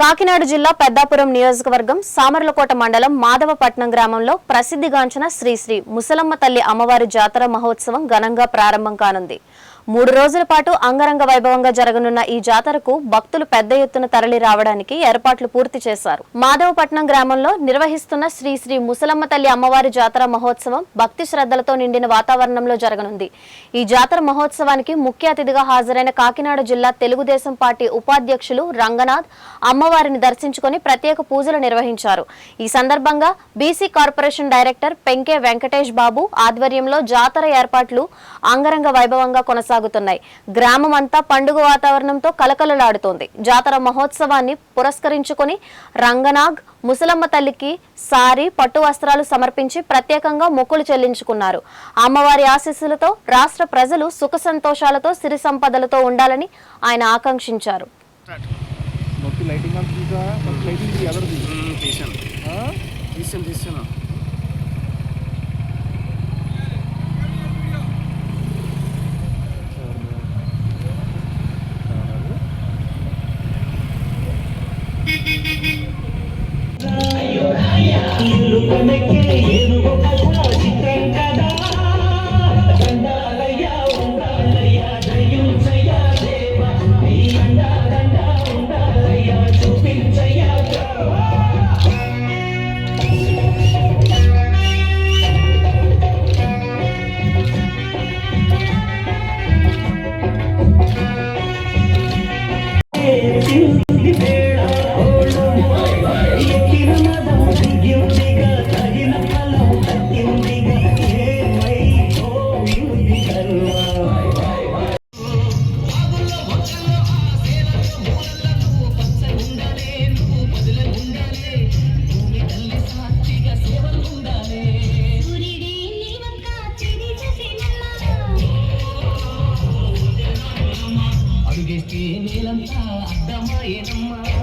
కాకినాడ జిల్లా పెద్దాపురం నియోజకవర్గం సామర్లకోట మండలం మాధవపట్నం గ్రామంలో ప్రసిద్ధిగాంచిన శ్రీ శ్రీ ముసలమ్మ తల్లి అమ్మవారి జాతర మహోత్సవం ఘనంగా ప్రారంభం కానుంది. 3 రోజుల పాటు అంగరంగ వైభవంగా జరగనున్న ఈ జాతరకు భక్తులు పెద్ద ఎత్తున తరలి రావడానికి ఏర్పాట్లు పూర్తి చేశారు. మాధవపట్నం గ్రామంలో నిర్వహిస్తున్న శ్రీ శ్రీ ముసలమ్మ తల్లి అమ్మవారి జాతర మహోత్సవం భక్తి శ్రద్ధలతో నిండిన వాతావరణంలో జరగనుంది. ఈ జాతర మహోత్సవానికి ముఖ్య అతిథిగా హాజరైన కాకినాడ జిల్లా తెలుగుదేశం పార్టీ ఉపాధ్యక్షులు రంగనాథ్ అమ్మవారిని దర్శించుకొని ప్రత్యేక పూజలు నిర్వహించారు. ఈ సందర్భంగా BC corporation director Penke Venkatesh Babu ఆధ్వర్యంలో జాతర ఏర్పాట్లు అంగరంగ వైభవంగా కొనసాగుతున్నాయి. గ్రామం అంతా పండుగ వాతావరణంతో కలకలలాడుతోంది. జాతర మహోత్సవాన్ని పురస్కరించుకొని రంగనాగ్ ముసలమ్మ తల్లికి సారీ పట్టు వస్త్రాలు సమర్పించి ప్రత్యేకంగా మొక్కులు చెల్లించుకున్నారు. అమ్మవారి ఆశీస్సులతో రాష్ట్ర ప్రజలు సుఖ సంతోషాలతో సిరి సంపదలతో ఉండాలని ఆయన ఆకాంక్షించారు. నేలంతా అడ్డమాయేనమ్మా